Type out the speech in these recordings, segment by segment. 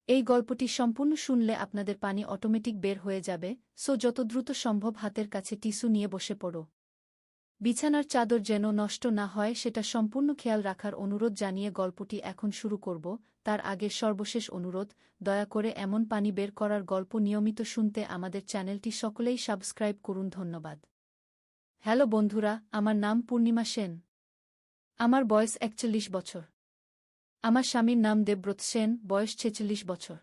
এই গল্পটি সম্পূর্ণ শুনলে আপনাদের পানি অটোমেটিক বের হয়ে যাবে, সো যত দ্রুত সম্ভব হাতের কাছে টিস্যু নিয়ে বসে পড়ো। বিছানার চাদর যেন নষ্ট না হয় সেটা সম্পূর্ণ খেয়াল রাখার অনুরোধ জানিয়ে গল্পটি এখন শুরু করব। তার আগে সর্বশেষ অনুরোধ, দয়া করে এমন পানি বের করার গল্প নিয়মিত শুনতে আমাদের চ্যানেলটি সকলেই সাবস্ক্রাইব করুন। ধন্যবাদ। হ্যালো বন্ধুরা, আমার নাম পূর্ণিমা সেন। আমার বয়স ৪১ বছর। আমার স্বামীর নাম দেবব্রত সেন, বয়স ৪৬ বছর।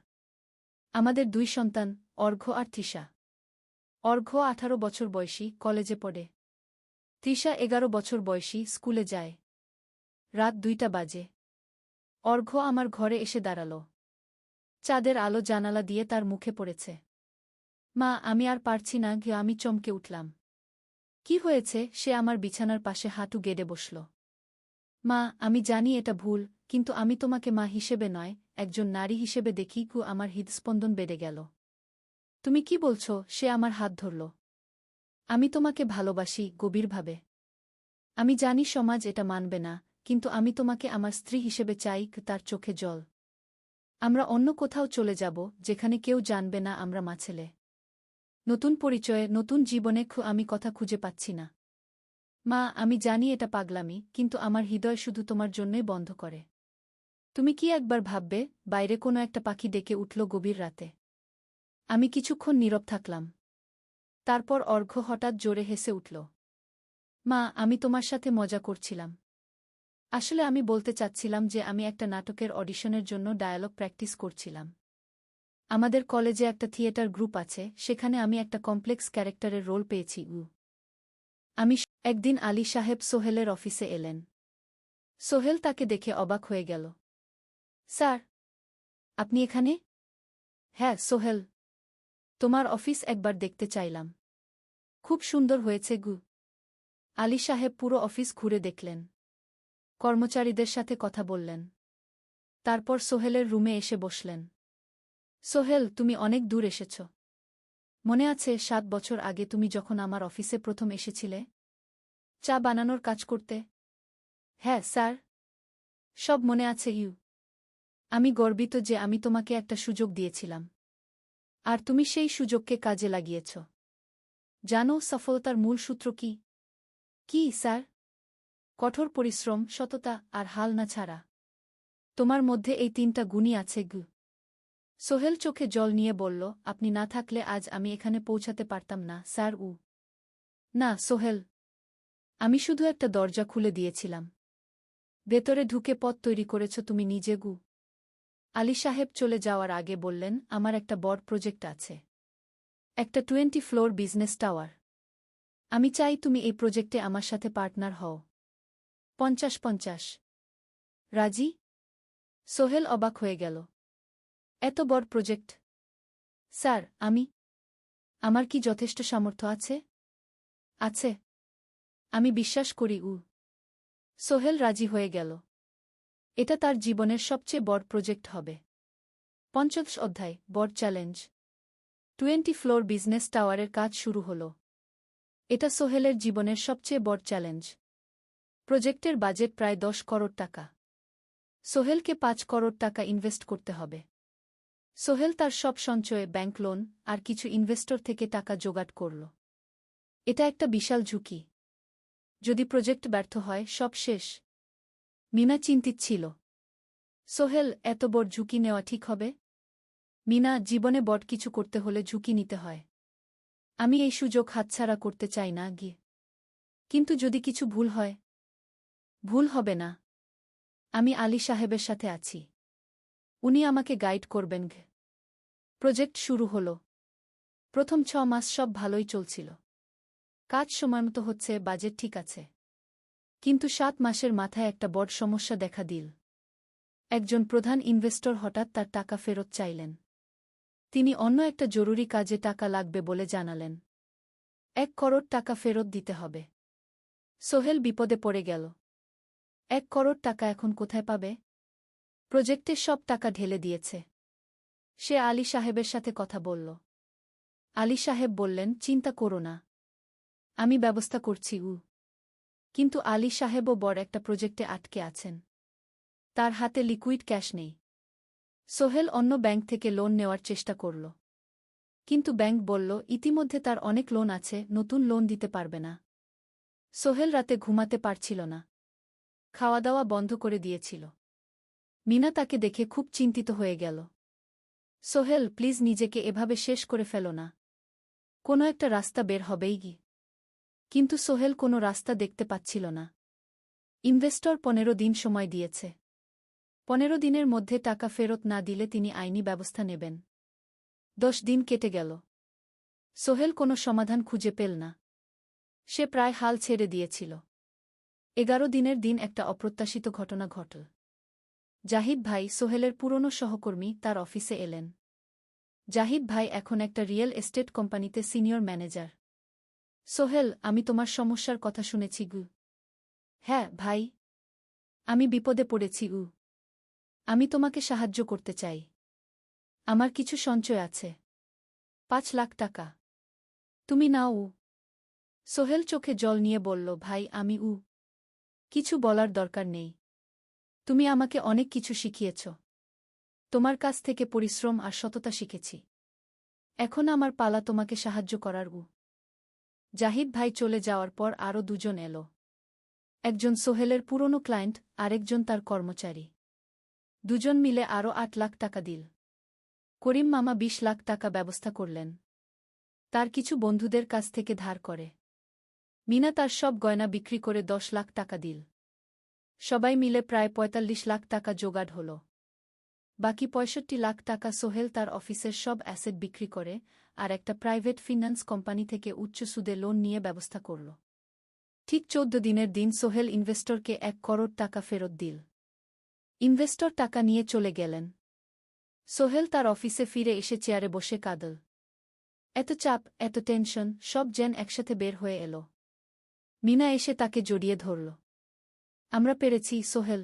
আমাদের ২ সন্তান, অর্ঘ্য আর তৃষা। অর্ঘ্য ১৮ বছর বয়সী, কলেজে পড়ে। তৃষা ১১ বছর বয়সী, স্কুলে যায়। রাত ২টা বাজে। অর্ঘ্য আমার ঘরে এসে দাঁড়াল। চাঁদের আলো জানালা দিয়ে তার মুখে পড়েছে। মা, আমি আর পারছি না। আমি চমকে উঠলাম। কি হয়েছে? সে আমার বিছানার পাশে হাঁটু গেড়ে বসল। মা, আমি জানি এটা ভুল, কিন্তু আমি তোমাকে মা হিসেবে নয়, একজন নারী হিসেবে দেখি। আমার হৃদস্পন্দন বেড়ে গেল। তুমি কি বলছ? সে আমার হাত ধরল। আমি তোমাকে ভালোবাসি, গভীরভাবে। আমি জানি সমাজ এটা মানবে না, কিন্তু আমি তোমাকে আমার স্ত্রী হিসেবে চাই। তার চোখে জল। আমরা অন্য কোথাও চলে যাব, যেখানে কেউ জানবে না আমরা মা ছেলে। নতুন পরিচয়ে, নতুন জীবনে আমি কথা খুঁজে পাচ্ছি না। মা, আমি জানি এটা পাগলামি, কিন্তু আমার হৃদয় শুধু তোমার জন্যই বন্ধ করে। তুমি কি একবার ভাববে, বাইরে কোনো একটা পাখি ডেকে উঠল গভীর রাতে। আমি কিছুক্ষণ নীরব থাকলাম। তারপর অর্ঘ্য হঠাৎ জোরে হেসে উঠল। মা, আমি তোমার সাথে মজা করছিলাম। আসলে আমি বলতে চাচ্ছিলাম যে আমি একটা নাটকের অডিশনের জন্য ডায়ালগ প্র্যাকটিস করছিলাম। আমাদের কলেজে একটা থিয়েটার গ্রুপ আছে, সেখানে আমি একটা কমপ্লেক্স ক্যারেক্টারের রোল পেয়েছি। একদিন আলী সাহেব সোহেলের অফিসে এলেন। সোহেল তাকে দেখে অবাক হয়ে গেল। স্যার, আপনি এখানে? হ্যাঁ সোহেল, তোমার অফিস একবার দেখতে চাইলাম। খুব সুন্দর হয়েছে। আলী সাহেব পুরো অফিস ঘুরে দেখলেন। কর্মচারীদের সাথে কথা বললেন। তারপর সোহেলের রুমে এসে বসলেন। সোহেল, তুমি অনেক দূর এসেছ। মনে আছে ৭ বছর আগে তুমি যখন আমার অফিসে প্রথম এসেছিলে? চা বানানোর কাজ করতে? হ্যাঁ স্যার, সব মনে আছে। আমি গর্বিত যে আমি তোমাকে একটা সুযোগ দিয়েছিলাম, আর তুমি সেই সুযোগকে কাজে লাগিয়েছ। জানো সফলতার মূল সূত্র কি? কি স্যার? কঠোর পরিশ্রম, সততা আর হাল না ছাড়া। তোমার মধ্যে এই ৩টা গুণই আছে। সোহেল চোখে জল নিয়ে বলল, আপনি না থাকলে আজ আমি এখানে পৌঁছাতে পারতাম না স্যার। না সোহেল, আমি শুধু একটা দরজা খুলে দিয়েছিলাম। ভেতরে ঢুকে পথ তৈরি করেছ তুমি নিজে। আলী সাহেব চলে যাওয়ার আগে বললেন, আমার একটা বড় প্রজেক্ট আছে। একটা 20 ফ্লোর বিজনেস টাওয়ার। আমি চাই তুমি এই প্রজেক্টে আমার সাথে পার্টনার হও। ৫০-৫০। রাজি? সোহেল অবাক হয়ে গেল। এত বড় প্রজেক্ট? স্যার, আমার কি যথেষ্ট সামর্থ্য আছে? আছে। আমি বিশ্বাস করি। সোহেল রাজি হয়ে গেল। এটা তার জীবনের সবচেয়ে বড় প্রজেক্ট হবে। ৫০ অধ্যায়, বড় চ্যালেঞ্জ। 20 ফ্লোর বিজনেস টাওয়ারের কাজ শুরু হল। এটা সোহেলের জীবনের সবচেয়ে বড় চ্যালেঞ্জ। প্রজেক্টের বাজেট প্রায় ১০ করোড় টাকা। সোহেলকে ৫ করোড় টাকা ইনভেস্ট করতে হবে। সোহেল তার সব সঞ্চয়ে, ব্যাংক লোন আর কিছু ইনভেস্টর থেকে টাকা জোগাড় করল। এটা একটা বিশাল ঝুঁকি। যদি প্রজেক্ট ব্যর্থ হয়, সব শেষ। মিনা চিন্তিত ছিল। সোহেল, এত বড় ঝুঁকি নেওয়া ঠিক হবে? মিনা, জীবনে বড় কিছু করতে হলে ঝুঁকি নিতে হয়। আমি এই সুযোগ হাতছাড়া করতে চাই না। কিন্তু যদি কিছু ভুল হয়? ভুল হবে না। আমি আলী সাহেবের সাথে আছি। উনি আমাকে গাইড করবেন। প্রজেক্ট শুরু হল। প্রথম ৬ মাস সব ভালোই চলছিল। কাজ সময়মতো হচ্ছে, বাজেট ঠিক আছে। কিন্তু ৭ মাসের মাথায় একটা বড় সমস্যা দেখা দিল। একজন প্রধান ইনভেস্টর হঠাৎ তার টাকা ফেরত চাইলেন। তিনি অন্য একটা জরুরি কাজে টাকা লাগবে বলে জানালেন। ১ করোড় টাকা ফেরত দিতে হবে। সোহেল বিপদে পড়ে গেল। ১ করোড় টাকা এখন কোথায় পাবে? প্রজেক্টের সব টাকা ঢেলে দিয়েছে। সে আলী সাহেবের সাথে কথা বলল। আলী সাহেব বললেন, চিন্তা করো না, আমি ব্যবস্থা করছি। কিন্তু আলী সাহেবও বড় একটা প্রজেক্টে আটকে আছেন। তার হাতে লিকুইড ক্যাশ নেই। সোহেল অন্য ব্যাংক থেকে লোন নেওয়ার চেষ্টা করল। কিন্তু ব্যাংক বলল ইতিমধ্যে তার অনেক লোন আছে, নতুন লোন দিতে পারবে না। সোহেল রাতে ঘুমাতে পারছিল না। খাওয়া দাওয়া বন্ধ করে দিয়েছিল। মিনা তাকে দেখে খুব চিন্তিত হয়ে গেল। সোহেল, প্লিজ নিজেকে এভাবে শেষ করে ফেলো না। কোনো একটা রাস্তা বের হবেই কি। কিন্তু সোহেল কোনো রাস্তা দেখতে পাচ্ছিল না। ইনভেস্টর 15 দিন সময় দিয়েছে। 15 দিনের মধ্যে টাকা ফেরত না দিলে তিনি আইনি ব্যবস্থা নেবেন। 10 দিন কেটে গেল। সোহেল কোনো সমাধান খুঁজে পেল না। সে প্রায় হাল ছেড়ে দিয়েছিল। 11 দিনের দিন একটা অপ্রত্যাশিত ঘটনা ঘটল। জাহিদ ভাই, সোহেলের পুরনো সহকর্মী, তার অফিসে এলেন। জাহিদ ভাই এখন একটা রিয়েল এস্টেট কোম্পানিতে সিনিয়র ম্যানেজার। সোহেল, আমি তোমার সমস্যার কথা শুনেছি গু। হ্যাঁ ভাই, আমি বিপদে পড়েছি গু। আমি তোমাকে সাহায্য করতে চাই। আমার কিছু সঞ্চয় আছে, 5 লাখ টাকা। তুমি নাও। সোহেল চোখে জল নিয়ে বলল, ভাই আমি কিছু বলার দরকার নেই। তুমি আমাকে অনেক কিছু শিখিয়েছ। তোমার কাছ থেকে পরিশ্রম আর সততা শিখেছি। এখন আমার পালা তোমাকে সাহায্য করার। জাহিদ ভাই চলে যাওয়ার পর আরও দুজন এলো। একজন সোহেলের পুরনো ক্লায়েন্ট, আরেকজন তার কর্মচারী। দুজন মিলে আরও 8 লাখ টাকা দিল। করিম মামা 20 লাখ টাকা ব্যবস্থা করলেন। তার কিছু বন্ধুদের কাছ থেকে ধার করে। মিনা তার সব গয়না বিক্রি করে 10 লাখ টাকা দিল। সবাই মিলে প্রায় 45 লাখ টাকা জোগাড় হল। বাকি 65 লাখ টাকা সোহেল তার অফিসের সব অ্যাসেট বিক্রি করে আর একটা প্রাইভেট ফিন্যান্স কোম্পানি থেকে উচ্চ সুদে লোন নিয়ে ব্যবস্থা করল। ঠিক 14 দিনের দিন সোহেল ইনভেস্টরকে 1 করোড় টাকা ফেরত দিল। ইনভেস্টর টাকা নিয়ে চলে গেলেন। সোহেল তার অফিসে ফিরে এসে চেয়ারে বসে কাঁদল। এত চাপ, এত টেনশন, সব যেন একসাথে বের হয়ে এলো। মিনা এসে তাকে জড়িয়ে ধরল। আমরা পেরেছি সোহেল,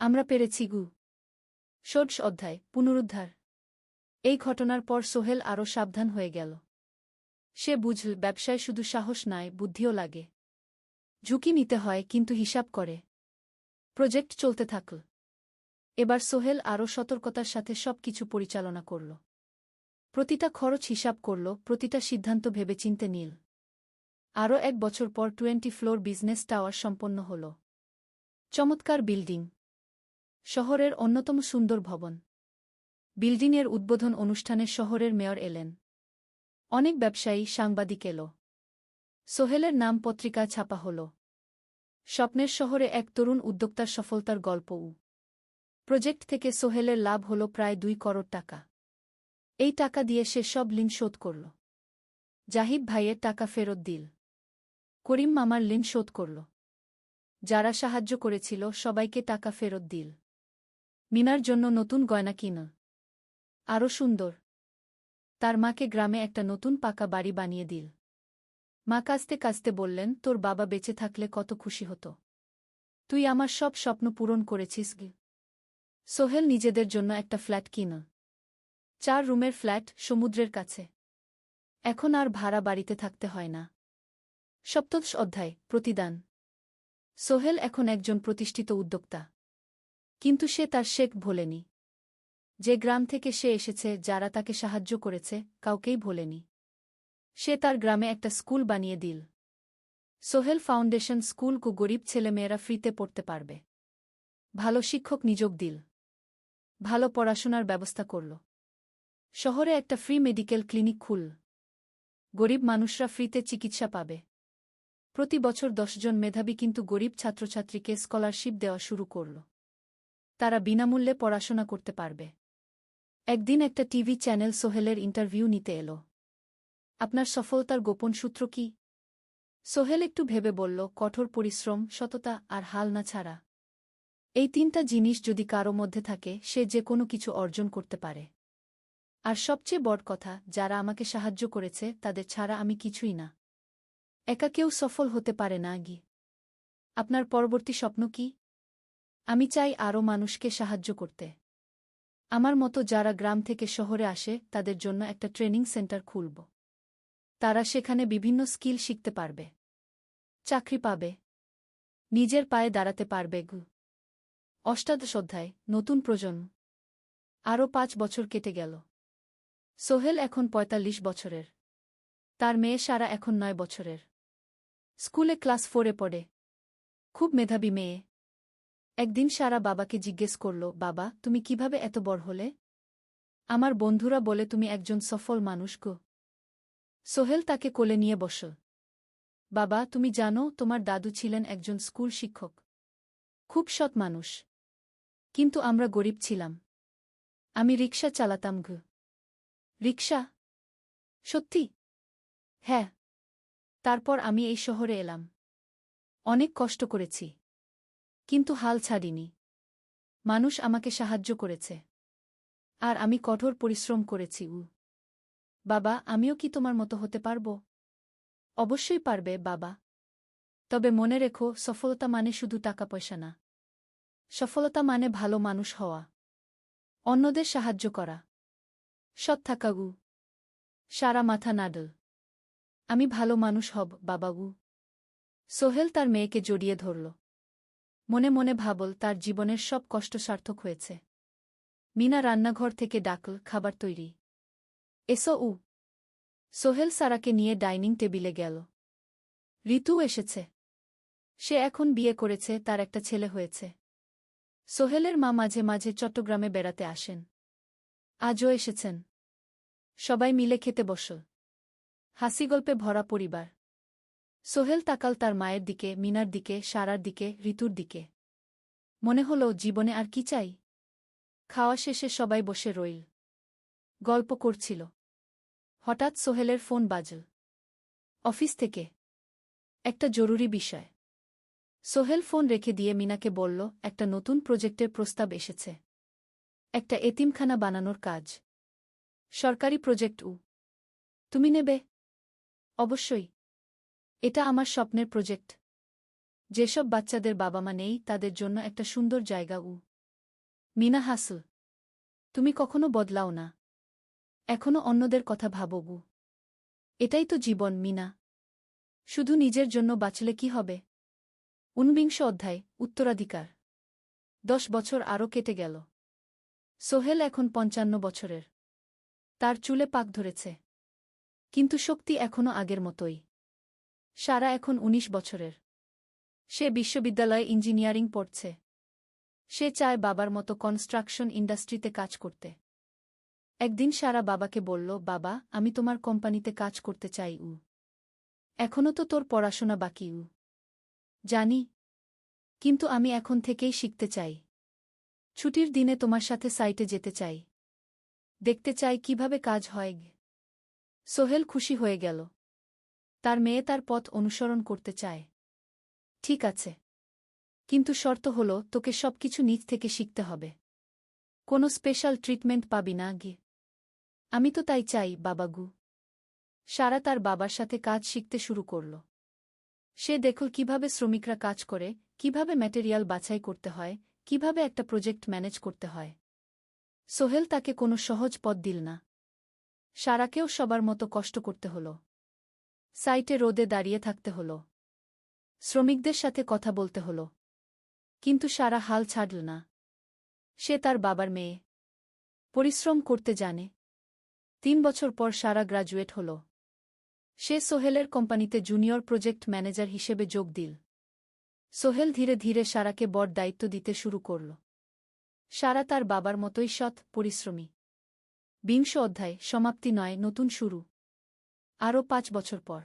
আমরা পেরেছি গু। ষোড়শ অধ্যায়, পুনরুদ্ধার। এই ঘটনার পর সোহেল আরও সাবধান হয়ে গেল। সে বুঝল ব্যবসায় শুধু সাহস নয়, বুদ্ধিও লাগে। ঝুঁকি নিতে হয়, কিন্তু হিসাব করে। প্রজেক্ট চলতে থাকল। এবার সোহেল আরও সতর্কতার সাথে সবকিছু পরিচালনা করল। প্রতিটা খরচ হিসাব করল, প্রতিটা সিদ্ধান্ত ভেবেচিন্তে নিল। আরও 1 বছর পর 20 ফ্লোর বিজনেস টাওয়ার সম্পন্ন হল। চমৎকার বিল্ডিং, শহরের অন্যতম সুন্দর ভবন। বিল্ডিংয়ের উদ্বোধন অনুষ্ঠানে শহরের মেয়র এলেন। অনেক ব্যবসায়ী, সাংবাদিক এল। সোহেলের নাম পত্রিকা ছাপা হল। স্বপ্নের শহরে এক তরুণ উদ্যোক্তার সফলতার গল্প। প্রজেক্ট থেকে সোহেলের লাভ হল প্রায় 2 করোড় টাকা। এই টাকা দিয়ে সে সব ঋণ শোধ করল। জাহিদ ভাইয়ের টাকা ফেরত দিল। করিম মামার ঋণ শোধ করল। যারা সাহায্য করেছিল সবাইকে টাকা ফেরত দিল। মিনার জন্য নতুন গয়না কিনল, আরও সুন্দর। তার মাকে গ্রামে একটা নতুন পাকা বাড়ি বানিয়ে দিল। মা কাঁদতে কাঁদতে বললেন, তোর বাবা বেঁচে থাকলে কত খুশি হতো। তুই আমার সব স্বপ্ন পূরণ করেছিস গে। সোহেল নিজেদের জন্য একটা ফ্ল্যাট কিনল। 4 রুমের ফ্ল্যাট, সমুদ্রের কাছে। এখন আর ভাড়া বাড়িতে থাকতে হয় না। সপ্তদশ অধ্যায়, প্রতিদান। সোহেল এখন একজন প্রতিষ্ঠিত উদ্যোক্তা। কিন্তু সে তার শেখ ভোলেনি। যে গ্রাম থেকে সে এসেছে, যারা তাকে সাহায্য করেছে, কাউকেই ভোলেনি। সে তার গ্রামে একটা স্কুল বানিয়ে দিল। সোহেল ফাউন্ডেশন স্কুল কো গরিব ছেলেমেয়েরা ফ্রিতে পড়তে পারবে। ভালো শিক্ষক নিযোগ দিল। ভালো পড়াশোনার ব্যবস্থা করল। শহরে একটা ফ্রি মেডিকেল ক্লিনিক খুলল। গরিব মানুষরা ফ্রিতে চিকিৎসা পাবে। প্রতি বছর 10 জন মেধাবী কিন্তু গরিব ছাত্রছাত্রীকে স্কলারশিপ দেওয়া শুরু করল। তারা বিনামূল্যে পড়াশোনা করতে পারবে। একদিন একটা টিভি চ্যানেল সোহেলের ইন্টারভিউ নিতে এলো। আপনার সফলতার গোপন সূত্র কি? সোহেল একটু ভেবে বলল, কঠোর পরিশ্রম, সততা আর হাল না ছাড়া। এই 3টা জিনিস যদি কারো মধ্যে থাকে, সে যে কোনো কিছু অর্জন করতে পারে। আর সবচেয়ে বড় কথা, যারা আমাকে সাহায্য করেছে তাদের ছাড়া আমি কিছুই না। একা কেউ সফল হতে পারে না গি। আপনার পরবর্তী স্বপ্ন কি? আমি চাই আরও মানুষকে সাহায্য করতে। আমার মতো যারা গ্রাম থেকে শহরে আসে তাদের জন্য একটা ট্রেনিং সেন্টার খুলব। তারা সেখানে বিভিন্ন স্কিল শিখতে পারবে, চাকরি পাবে, নিজের পায়ে দাঁড়াতে পারবে গু। অষ্টাদশ অধ্যায়, নতুন প্রজন্ম। আরও 5 বছর কেটে গেল। সোহেল এখন ৪৫ বছরের। তার মেয়ে সারা এখন ৯ বছরের। স্কুলে ক্লাস 4-এ পড়ে। খুব মেধাবী মেয়ে। একদিন সারা বাবাকে জিজ্ঞেস করল, বাবা, তুমি কিভাবে এত বড় হলে? আমার বন্ধুরা বলে তুমি একজন সফল মানুষ গো। সোহেল তাকে কোলে নিয়ে বসল। বাবা, তুমি জানো তোমার দাদু ছিলেন একজন স্কুল শিক্ষক। খুব সৎ মানুষ। কিন্তু আমরা গরিব ছিলাম। আমি রিকশা চালাতাম গো। রিকশা? সত্যি? হ্যাঁ। তারপর আমি এই শহরে এলাম। অনেক কষ্ট করেছি। কিন্তু হাল ছাড়িনি। মানুষ আমাকে সাহায্য করেছে। আর আমি কঠোর পরিশ্রম করেছি। বাবা, আমিও কি তোমার মতো হতে পারব? অবশ্যই পারবে বাবা। তবে মনে রেখো, সফলতা মানে শুধু টাকা পয়সা না। সফলতা মানে ভালো মানুষ হওয়া। অন্যদের সাহায্য করা। সৎ থাকা। সারা মাথা নাড়ল। আমি ভালো মানুষ হব বাবাবু। সোহেল তার মেয়েকে জড়িয়ে ধরল। মনে মনে ভাবল তার জীবনের সব কষ্ট সার্থক হয়েছে। মিনা রান্নাঘর থেকে ডাকল, খাবার তৈরি। এসো। সোহেল সারাকে নিয়ে ডাইনিং টেবিলে গেল। ঋতু এসেছে। সে এখন বিয়ে করেছে, তার একটা ছেলে হয়েছে। সোহেলের মা মাঝে মাঝে চট্টগ্রামে বেড়াতে আসেন। আজও এসেছেন। সবাই মিলে খেতে বসল। হাসিগল্পে ভরা পরিবার। সোহেল তাকাল তার মায়ের দিকে, মিনার দিকে, সারার দিকে, ঋতুর দিকে। মনে হল জীবনে আর কি চাই? খাওয়া শেষে সবাই বসে রইল। গল্প করছিল। হঠাৎ সোহেলের ফোন বাজল। অফিস থেকে। একটা জরুরি বিষয়। সোহেল ফোন রেখে দিয়ে মিনাকে বলল, একটা নতুন প্রজেক্টের প্রস্তাব এসেছে। একটা এতিমখানা বানানোর কাজ। সরকারি প্রজেক্ট। তুমি নেবে? অবশ্যই। এটা আমার স্বপ্নের প্রজেক্ট। যেসব বাচ্চাদের বাবা মা নেই তাদের জন্য একটা সুন্দর জায়গা। মিনা হাসল। তুমি কখনো বদলাও না। এখনো অন্যদের কথা ভাবো। এটাই তো জীবন মিনা। শুধু নিজের জন্য বাঁচলে কি হবে? ঊনবিংশ অধ্যায়, উত্তরাধিকার। 10 বছর আরও কেটে গেল। সোহেল এখন 55 বছরের। তার চুলে পাক ধরেছে। কিন্তু শক্তি এখনও আগের মতোই। সারা এখন 19 বছরের। সে বিশ্ববিদ্যালয়ে ইঞ্জিনিয়ারিং পড়ছে। সে চায় বাবার মতো কনস্ট্রাকশন ইন্ডাস্ট্রিতে কাজ করতে। একদিন সারা বাবাকে বলল, বাবা, আমি তোমার কোম্পানিতে কাজ করতে চাই। এখনও তো তোর পড়াশোনা বাকি। জানি। কিন্তু আমি এখন থেকেই শিখতে চাই। ছুটির দিনে তোমার সাথে সাইটে যেতে চাই। দেখতে চাই কিভাবে কাজ হয়। সোহেল খুশি হয়ে গেল। তার মেয়ে তার পথ অনুসরণ করতে চায়। ঠিক আছে। কিন্তু শর্ত হল, তোকে সবকিছু নিজ থেকে শিখতে হবে। কোনো স্পেশাল ট্রিটমেন্ট পাবি না। আমি তো তাই চাই বাবাগু। সারা তার বাবার সাথে কাজ শিখতে শুরু করল। সে দেখল কিভাবে শ্রমিকরা কাজ করে, কিভাবে ম্যাটেরিয়াল বাছাই করতে হয়, কিভাবে একটা প্রজেক্ট ম্যানেজ করতে হয়। সোহেল তাকে কোনো সহজ পথ দিল না। সারাকেও সবার মতো কষ্ট করতে হল। সাইটে রোদে দাঁড়িয়ে থাকতে হল। শ্রমিকদের সাথে কথা বলতে হল। কিন্তু সারা হাল ছাড়ল না। সে তার বাবার মেয়ে। পরিশ্রম করতে জানে। 3 বছর পর সারা গ্রাজুয়েট হল। সে সোহেলের কোম্পানিতে জুনিয়র প্রজেক্ট ম্যানেজার হিসেবে যোগ দিল। সোহেল ধীরে ধীরে সারাকে বড় দায়িত্ব দিতে শুরু করল। সারা তার বাবার মতোই সৎ, পরিশ্রমী। 20 অধ্যায়, সমাপ্তি নয়, নতুন শুরু। আরও 5 বছর পর।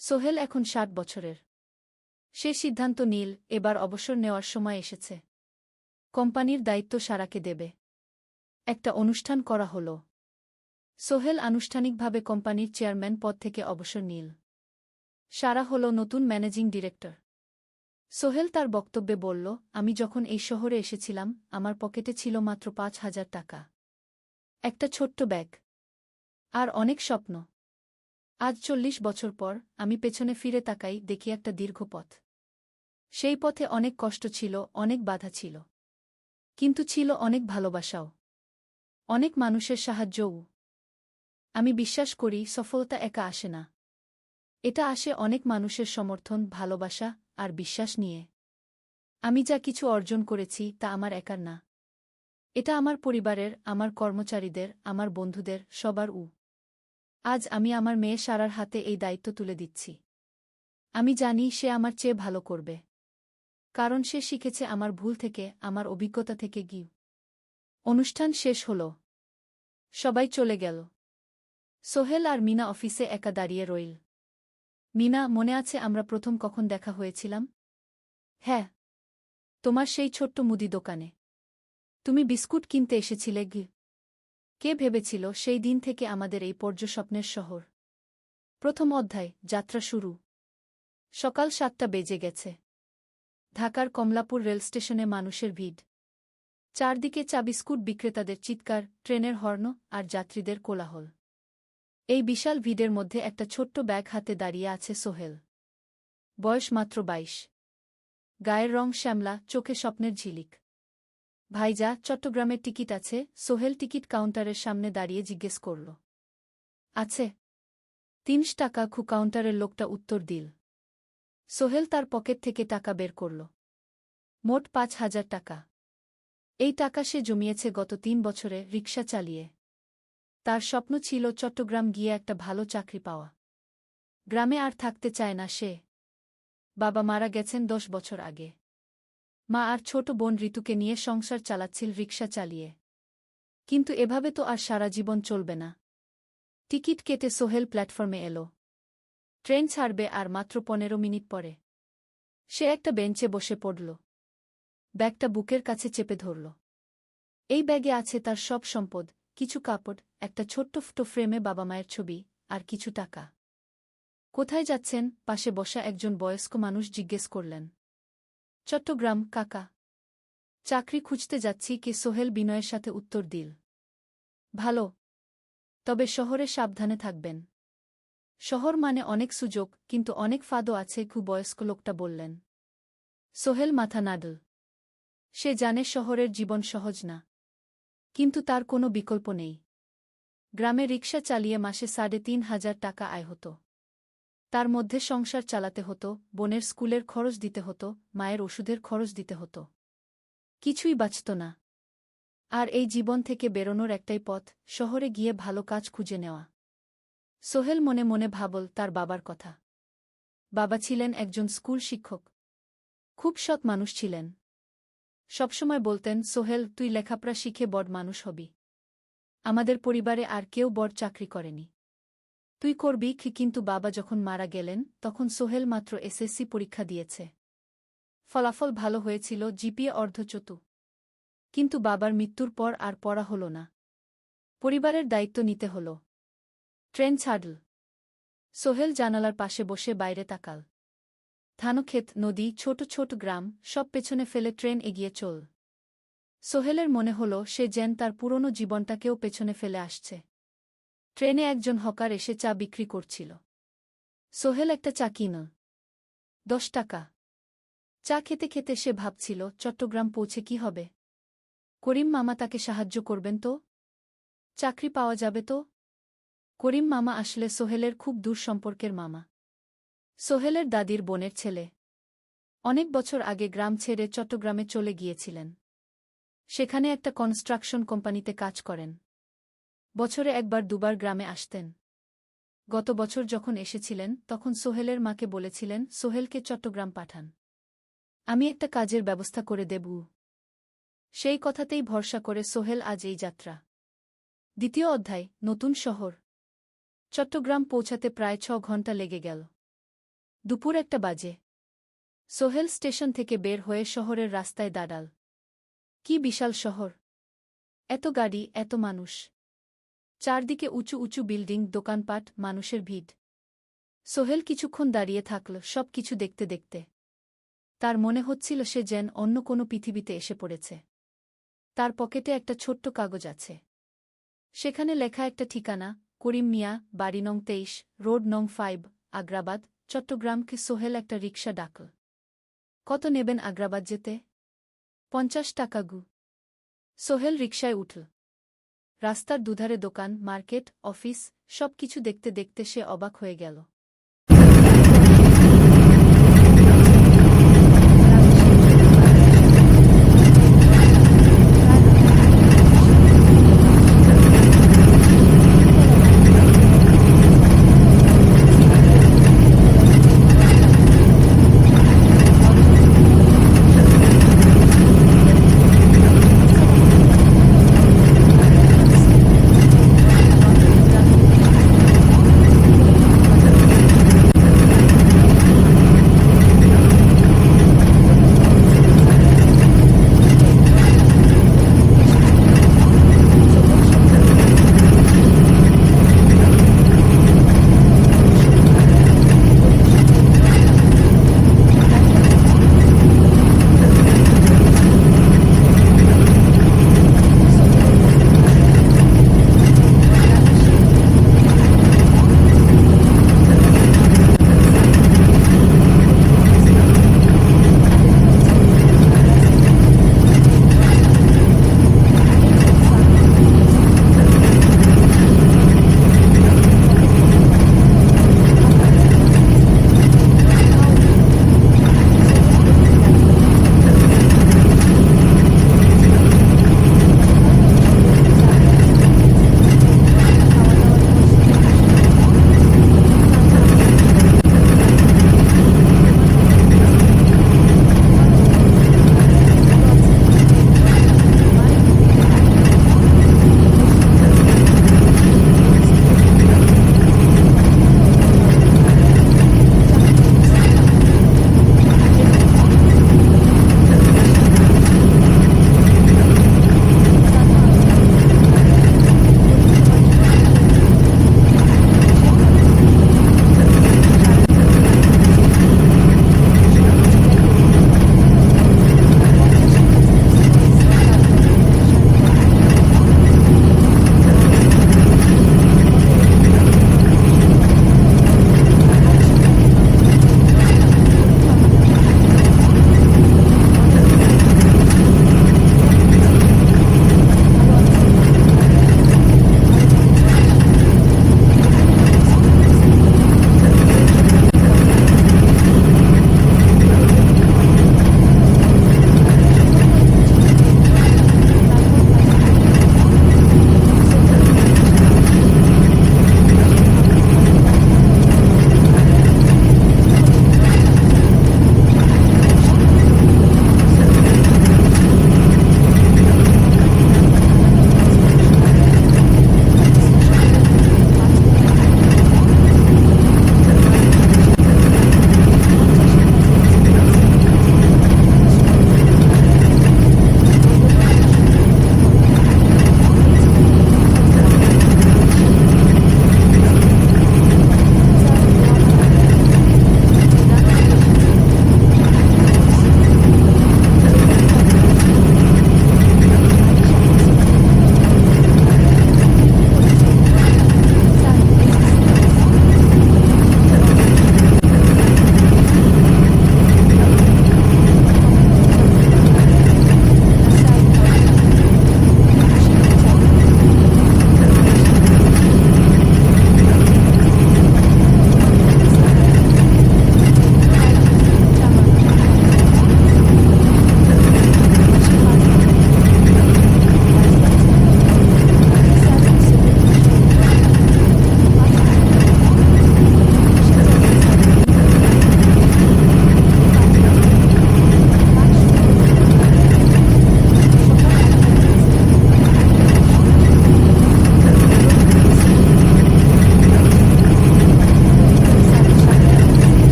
সোহেল এখন 60 বছরের। সে সিদ্ধান্ত নিল, এবার অবসর নেওয়ার সময় এসেছে। কোম্পানির দায়িত্ব সারাকে দেবে। একটা অনুষ্ঠান করা হল। সোহেল আনুষ্ঠানিকভাবে কোম্পানির চেয়ারম্যান পদ থেকে অবসর নিল। সারা হল নতুন ম্যানেজিং ডিরেক্টর। সোহেল তার বক্তব্যে বলল, আমি যখন এই শহরে এসেছিলাম আমার পকেটে ছিল মাত্র 5,000 টাকা। একটা ছোট্ট ব্যাগ। আর অনেক স্বপ্ন। আজ 40 বছর পর আমি পেছনে ফিরে তাকাই, দেখি একটা দীর্ঘ পথ। সেই পথে অনেক কষ্ট ছিল, অনেক বাধা ছিল। কিন্তু ছিল অনেক ভালোবাসাও। অনেক মানুষের সাহায্যও। আমি বিশ্বাস করি সফলতা একা আসে না। এটা আসে অনেক মানুষের সমর্থন, ভালোবাসা আর বিশ্বাস নিয়ে। আমি যা কিছু অর্জন করেছি তা আমার একার না। এটা আমার পরিবারের, আমার কর্মচারীদের, আমার বন্ধুদের, সবার। আজ আমি আমার মেয়ে সারার হাতে এই দায়িত্ব তুলে দিচ্ছি। আমি জানি সে আমার চেয়ে ভালো করবে। কারণ সে শিখেছে আমার ভুল থেকে, আমার অভিজ্ঞতা থেকে। অনুষ্ঠান শেষ হল। সবাই চলে গেল। সোহেল আর মিনা অফিসে একা দাঁড়িয়ে রইল। মিনা, মনে আছে আমরা প্রথম কখন দেখা হয়েছিলাম? হ্যাঁ, তোমার সেই ছোট্ট মুদি দোকানে। তুমি বিস্কুট কিনতে এসেছিলে। কে ভেবেছিল সেই দিন থেকে আমাদের এই পর্যস্বপ্নের শহর। প্রথম অধ্যায়, যাত্রা শুরু। সকাল 7টা বেজে গেছে। ঢাকার কমলাপুর রেলস্টেশনে মানুষের ভিড়। চারদিকে চা বিস্কুট বিক্রেতাদের চিৎকার, ট্রেনের হর্ন আর যাত্রীদের কোলাহল। এই বিশাল ভিড়ের মধ্যে একটা ছোট্ট ব্যাগ হাতে দাঁড়িয়ে আছে সোহেল। বয়স মাত্র 22। গায়ের রং শ্যামলা, চোখে স্বপ্নের ঝিলিক। ভাইজা, চট্টগ্রামের টিকিট আছে? সোহেল টিকিট কাউন্টারের সামনে দাঁড়িয়ে জিজ্ঞেস করল। আছে। ৩০ টাকা। কাউন্টারের লোকটা উত্তর দিল। সোহেল তার পকেট থেকে টাকা বের করল। মোট ৫,০০০ টাকা। এই টাকা সে জমিয়েছে গত ৩ বছরে রিকশা চালিয়ে। তার স্বপ্ন ছিল চট্টগ্রাম গিয়ে একটা ভালো চাকরি পাওয়া। গ্রামে আর থাকতে চায় না সে। বাবা মারা গেছেন ১০ বছর আগে। মা আর ছোট বোন ঋতুকে নিয়ে সংসার চালাচ্ছিল রিকশা চালিয়ে। কিন্তু এভাবে তো আর সারা জীবন চলবে না। টিকিট কেটে সোহেল প্ল্যাটফর্মে এলো। ট্রেন ছাড়বে আর মাত্র ১৫ মিনিট পরে। সে একটা বেঞ্চে বসে পড়ল। ব্যাগটা বুকের কাছে চেপে ধরল। এই ব্যাগে আছে তার সব সম্পদ, কিছু কাপড়, একটা ছোট্ট ফটো ফ্রেমে বাবা মায়ের ছবি, আর কিছু টাকা। কোথায় যাচ্ছেন? পাশে বসা একজন বয়স্ক মানুষ জিজ্ঞেস করলেন। চট্টগ্রাম কাকা। চাকরি খুঁজতে যাচ্ছি। সোহেল বিনয়ের সাথে উত্তর দিল। ভালো। তবে শহরে সাবধানে থাকবেন। শহর মানে অনেক সুযোগ, কিন্তু অনেক ফাঁদও আছে। বয়স্ক লোকটা বললেন। সোহেল মাথা নাড়ল। সে জানে শহরের জীবন সহজ না। কিন্তু তার কোনো বিকল্প নেই। গ্রামে রিকশা চালিয়ে মাসে ৩,৫০০ টাকা আয় হতো। তার মধ্যে সংসার চালাতে হতো, বোনের স্কুলের খরচ দিতে হতো, মায়ের ওষুধের খরচ দিতে হতো। কিছুই বাঁচত না। আর এই জীবন থেকে বেরোনোর একটাই পথ, শহরে গিয়ে ভালো কাজ খুঁজে নেওয়া। সোহেল মনে মনে ভাবল তার বাবার কথা। বাবা ছিলেন একজন স্কুল শিক্ষক। খুব সৎ মানুষ ছিলেন। সবসময় বলতেন, সোহেল, তুই লেখাপড়া শিখে বড় মানুষ হবি। আমাদের পরিবারে আর কেউ বড় চাকরি করেনি। তুই করবি। কিন্তু বাবা যখন মারা গেলেন তখন সোহেল মাত্র এসএসসি পরীক্ষা দিয়েছে। ফলাফল ভালো হয়েছিল, জিপিএ অর্ধচতু। কিন্তু বাবার মৃত্যুর পর আর পড়া হল না। পরিবারের দায়িত্ব নিতে হল। ট্রেন ছাড়ল। সোহেল জানালার পাশে বসে বাইরে তাকাল। ধানক্ষেত, নদী, ছোট ছোট গ্রাম, সব পেছনে ফেলে ট্রেন এগিয়ে চল। সোহেলের মনে হল সে যেন তার পুরনো জীবনটাকেও পেছনে ফেলে আসছে। ট্রেনে একজন হকার এসে চা বিক্রি করছিল। সোহেল একটা চা কিনল। ১০ টাকা। চা খেতে খেতে সে ভাবছিল, চট্টগ্রাম পৌঁছে কি হবে? করিম মামা তাকে সাহায্য করবেন তো? চাকরি পাওয়া যাবে তো? করিম মামা আসলে সোহেলের খুব দূর সম্পর্কের মামা। সোহেলের দাদির বোনের ছেলে। অনেক বছর আগে গ্রাম ছেড়ে চট্টগ্রামে চলে গিয়েছিলেন। সেখানে একটা কনস্ট্রাকশন কোম্পানিতে কাজ করেন। বছরে একবার দুবার গ্রামে আসতেন। গত বছর যখন এসেছিলেন তখন সোহেলের মাকে বলেছিলেন, সোহেলকে চট্টগ্রাম পাঠান। আমি একটা কাজের ব্যবস্থা করে দেব। সেই কথাতেই ভরসা করে সোহেল আজ এই যাত্রা। দ্বিতীয় অধ্যায়, নতুন শহর। চট্টগ্রাম পৌঁছাতে প্রায় ৬ ঘণ্টা লেগে গেল। দুপুর ১টা বাজে। সোহেল স্টেশন থেকে বের হয়ে শহরের রাস্তায় দাঁড়াল। কি বিশাল শহর! এত গাড়ি, এত মানুষ। চারদিকে উঁচু উঁচু বিল্ডিং, দোকানপাট, মানুষের ভিড়। সোহেল কিছুক্ষণ দাঁড়িয়ে থাকল, সব কিছু দেখতে দেখতে। তার মনে হচ্ছিল সে যেন অন্য কোনো পৃথিবীতে এসে পড়েছে। তার পকেটে একটা ছোট্ট কাগজ আছে। সেখানে লেখা একটা ঠিকানা, করিম মিয়া, বাড়ি নং ২৩, রোড নং ৫, আগ্রাবাদ, চট্টগ্রামকে। সোহেল একটা রিকশা ডাকল। কত নেবেন আগ্রাবাদ যেতে? ৫০ টাকা। সোহেল রিকশায় উঠল। রাস্তার দুধারে দোকান, মার্কেট, অফিস, সব কিছু দেখতে দেখতে সে অবাক হয়ে গেল।